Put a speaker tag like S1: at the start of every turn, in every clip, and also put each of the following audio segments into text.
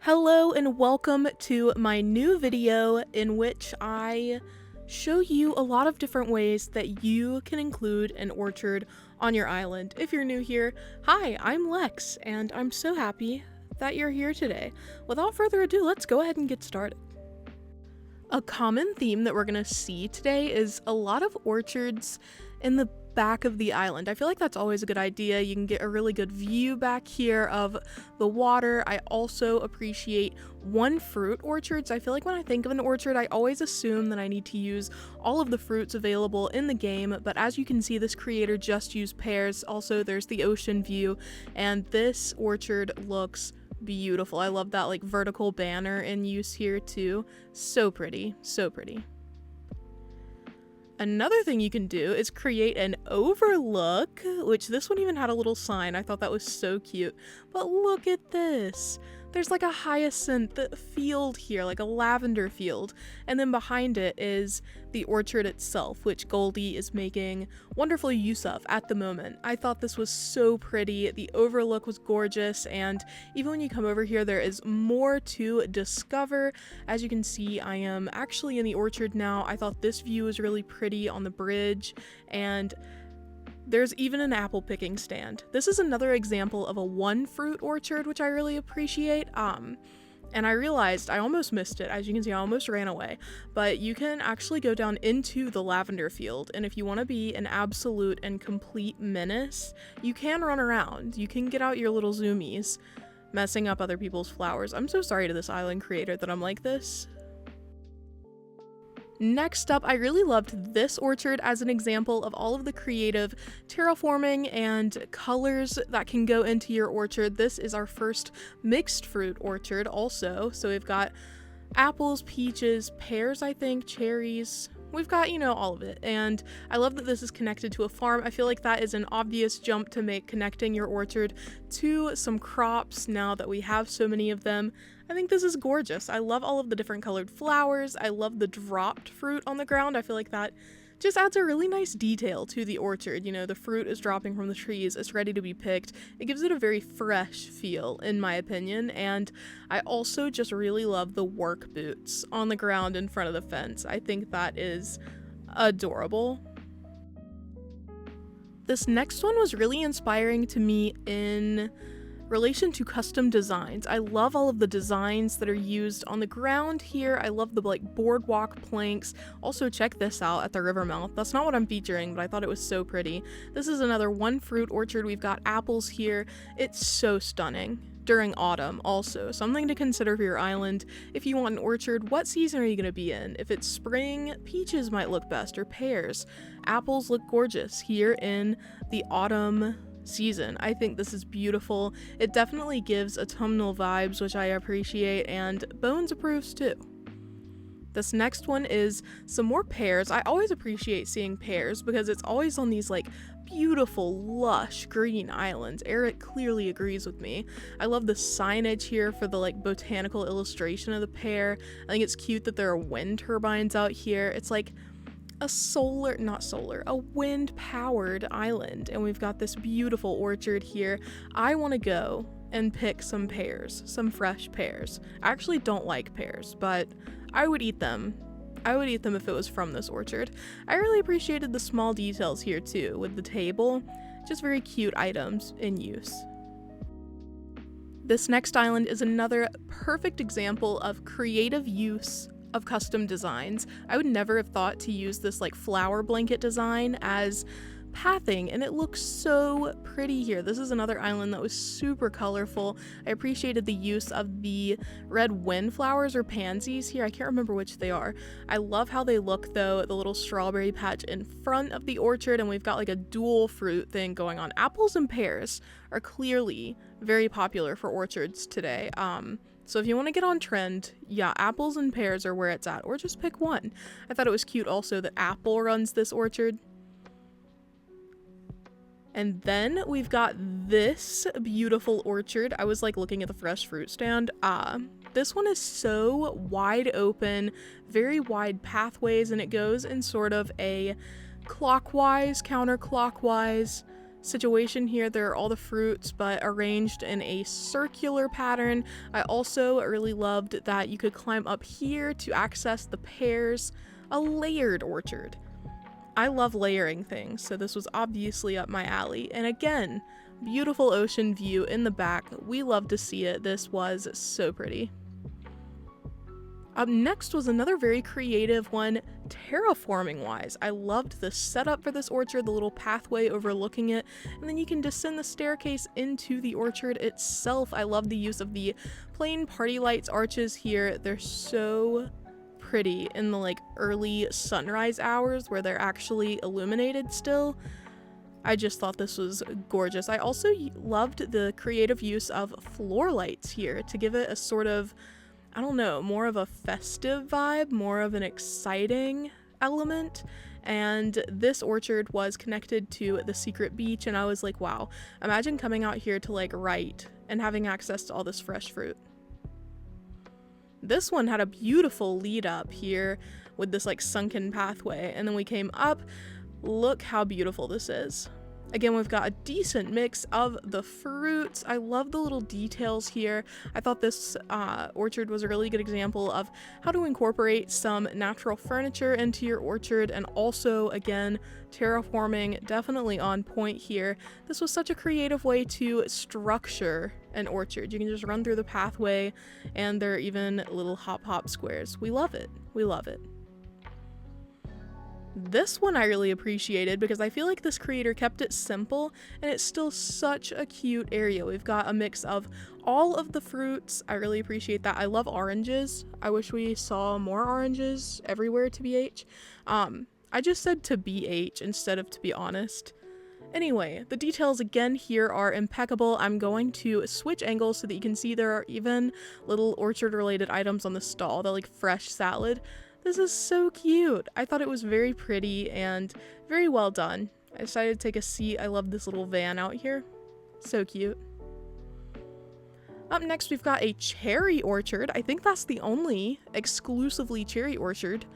S1: Hello and welcome to my new video in which I show you a lot of different ways that you can include an orchard on your island. If you're new here, hi, I'm Lex and I'm so happy that you're here today. Without further ado, let's go ahead and get started. A common theme that we're going to see today is a lot of orchards in the back of the island. I feel like that's always a good idea. You can get a really good view back here of the water. I also appreciate one fruit orchards. I feel like when I think of an orchard, I always assume that I need to use all of the fruits available in the game, but as you can see, this creator just used pears. Also, there's the ocean view, and this orchard looks beautiful. I love that like vertical banner in use here too. So pretty, so pretty. Another thing you can do is create an overlook, which this one even had a little sign. I thought that was so cute. But look at this. There's like a hyacinth field here, like a lavender field. And then behind it is the orchard itself, which Goldie is making wonderful use of at the moment. I thought this was so pretty. The overlook was gorgeous. And even when you come over here, there is more to discover. As you can see, I am actually in the orchard now. I thought this view was really pretty on the bridge. And there's even an apple picking stand. This is another example of a one fruit orchard, which I really appreciate. And I realized I almost missed it. As you can see, I almost ran away, but you can actually go down into the lavender field. And if you want to be an absolute and complete menace, you can run around. You can get out your little zoomies, messing up other people's flowers. I'm so sorry to this island creator that I'm like this. Next up, I really loved this orchard as an example of all of the creative terraforming and colors that can go into your orchard. This is our first mixed fruit orchard also. So we've got apples, peaches, pears, I think, cherries. We've got, all of it. And I love that this is connected to a farm. I feel like that is an obvious jump to make, connecting your orchard to some crops now that we have so many of them. I think this is gorgeous. I love all of the different colored flowers. I love the dropped fruit on the ground. I feel like that just adds a really nice detail to the orchard. The fruit is dropping from the trees. It's ready to be picked. It gives it a very fresh feel, in my opinion. And I also just really love the work boots on the ground in front of the fence. I think that is adorable. This next one was really inspiring to me in relation to custom designs. I love all of the designs that are used on the ground here. I love the boardwalk planks. Also, check this out at the river mouth. That's not what I'm featuring, but I thought it was so pretty. This is another one fruit orchard. We've got apples here. It's so stunning. During autumn also. Something to consider for your island. If you want an orchard, what season are you going to be in? If it's spring, peaches might look best, or pears. Apples look gorgeous here in the autumn season. I think this is beautiful. It definitely gives autumnal vibes, which I appreciate, and Bones approves too. This next one is some more pears. I always appreciate seeing pears because it's always on these beautiful lush green islands. Eric clearly agrees with me. I love the signage here for the botanical illustration of the pear. I think it's cute that there are wind turbines out here. It's like a wind-powered island, and we've got this beautiful orchard here. I want to go and pick some pears, some fresh pears. I actually don't like pears, but I would eat them. I would eat them if it was from this orchard. I really appreciated the small details here too, with the table. Just very cute items in use. This next island is another perfect example of creative use of custom designs. I would never have thought to use this flower blanket design as pathing, and it looks so pretty here. This is another island that was super colorful. I appreciated the use of the red windflowers or pansies here. I can't remember which they are. I love how they look though, the little strawberry patch in front of the orchard, and we've got a dual fruit thing going on. Apples and pears are clearly very popular for orchards today. So if you want to get on trend, yeah, apples and pears are where it's at, or just pick one. I thought it was cute also that Apple runs this orchard. And then we've got this beautiful orchard. I was looking at the fresh fruit stand. This one is so wide open, very wide pathways, and it goes in sort of a clockwise, counterclockwise situation here. There are all the fruits, but arranged in a circular pattern. I also really loved that you could climb up here to access the pears, a layered orchard. I love layering things, so this was obviously up my alley. And again, beautiful ocean view in the back. We love to see it. This was so pretty. Up next was another very creative one, terraforming wise. I loved the setup for this orchard, the little pathway overlooking it, and then you can descend the staircase into the orchard itself. I love the use of the plain party lights arches here. They're so pretty in the like early sunrise hours where they're actually illuminated still. I just thought this was gorgeous. I also loved the creative use of floor lights here to give it a sort of, I don't know, more of a festive vibe, more of an exciting element. And this orchard was connected to the secret beach, and I was like, wow, imagine coming out here to like write and having access to all this fresh fruit. This one had a beautiful lead up here with this like sunken pathway, and then we came up. Look how beautiful this is. Again, we've got a decent mix of the fruits. I love the little details here. I thought this orchard was a really good example of how to incorporate some natural furniture into your orchard, and also, again, terraforming definitely on point here. This was such a creative way to structure an orchard. You can just run through the pathway, and there are even little hop squares. We love it. We love it. This one I really appreciated because I feel like this creator kept it simple and it's still such a cute area. We've got a mix of all of the fruits. I really appreciate that. I love oranges. I wish we saw more oranges everywhere, to BH. I just said to BH instead of to be honest. Anyway, the details again here are impeccable. I'm going to switch angles so that you can see there are even little orchard related items on the stall. They're like fresh salad. This is so cute. I thought it was very pretty and very well done. I decided to take a seat. I love this little van out here. So cute. Up next, we've got a cherry orchard. I think that's the only exclusively cherry orchard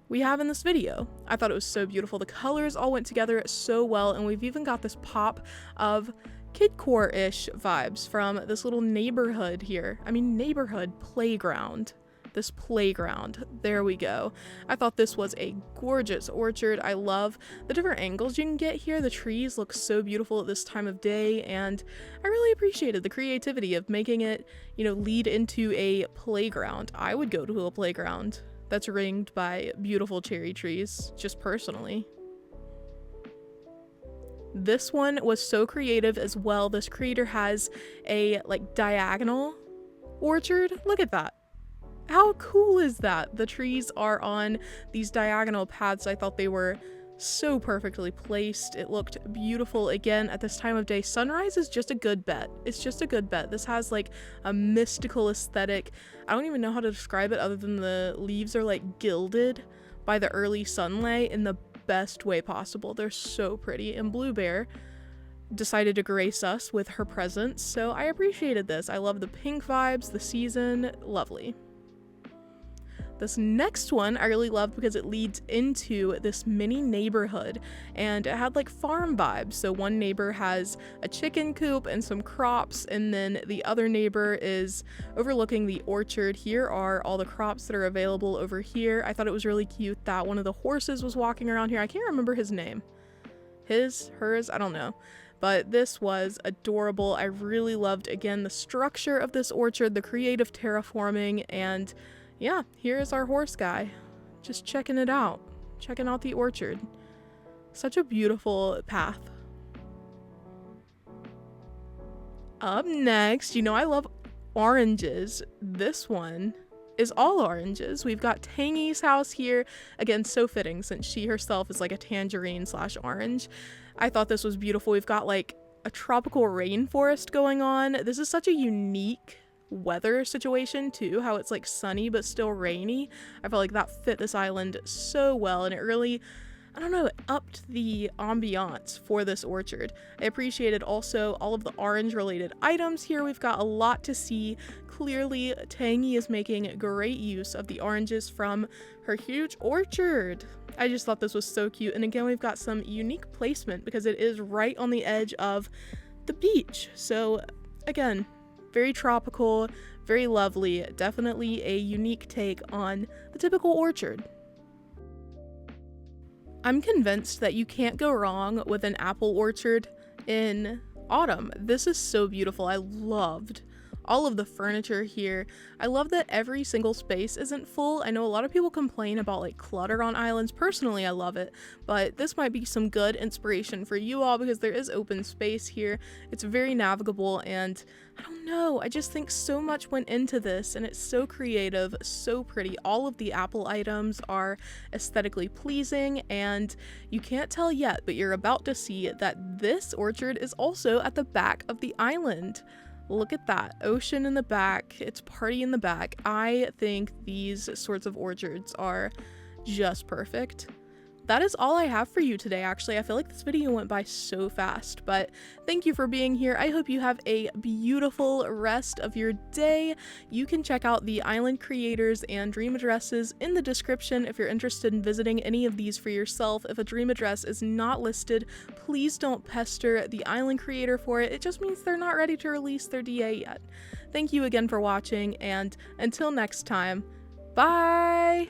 S1: we have in this video. I thought it was so beautiful. The colors all went together so well, and we've even got this pop of kidcore-ish vibes from this little neighborhood here. I mean, neighborhood playground. This playground. There we go. I thought this was a gorgeous orchard. I love the different angles you can get here. The trees look so beautiful at this time of day, and I really appreciated the creativity of making it, you know, lead into a playground. I would go to a playground that's ringed by beautiful cherry trees, just personally. This one was so creative as well. This creator has a like diagonal orchard. Look at that. How cool is that? The trees are on these diagonal paths. I thought they were so perfectly placed. It looked beautiful. Again, at this time of day, sunrise is just a good bet. It's just a good bet. This has like a mystical aesthetic. I don't even know how to describe it other than the leaves are like gilded by the early sunlight in the best way possible. They're so pretty. And Blue Bear decided to grace us with her presence, so I appreciated this. I love the pink vibes, the season, lovely. This next one I really loved because it leads into this mini neighborhood, and it had like farm vibes. So one neighbor has a chicken coop and some crops, and then the other neighbor is overlooking the orchard. Here are all the crops that are available over here. I thought it was really cute that one of the horses was walking around here. I can't remember his name. Hers, I don't know. But this was adorable. I really loved, again, the structure of this orchard, the creative terraforming, and yeah, here's our horse guy, just checking it out, checking out the orchard. Such a beautiful path. Up next, you know I love oranges. This one is all oranges. We've got Tangy's house here. Again, so fitting since she herself is like a tangerine / orange. I thought this was beautiful. We've got like a tropical rainforest going on. This is such a unique weather situation too, how it's like sunny but still rainy. I felt like that fit this island so well, and it really I don't know, it upped the ambiance for this orchard. I appreciated also all of the orange related items here. We've got a lot to see. Clearly, Tangy is making great use of the oranges from her huge orchard. I just thought this was so cute. And again, we've got some unique placement because it is right on the edge of the beach. So again, very tropical, very lovely, definitely a unique take on the typical orchard. I'm convinced that you can't go wrong with an apple orchard in autumn. This is so beautiful. I loved all of the furniture here. I love that every single space isn't full. I know a lot of people complain about like clutter on islands. Personally, I love it, but this might be some good inspiration for you all because there is open space here. It's very navigable, and I don't know, I just think so much went into this, and it's so creative, so pretty. All of the apple items are aesthetically pleasing, and you can't tell yet, but you're about to see that this orchard is also at the back of the island. Look at that, ocean in the back, it's party in the back. I think these sorts of orchards are just perfect. That is all I have for you today, actually. I feel like this video went by so fast, but thank you for being here. I hope you have a beautiful rest of your day. You can check out the island creators and dream addresses in the description if you're interested in visiting any of these for yourself. If a dream address is not listed, please don't pester the island creator for it. It just means they're not ready to release their DA yet. Thank you again for watching, and until next time, bye!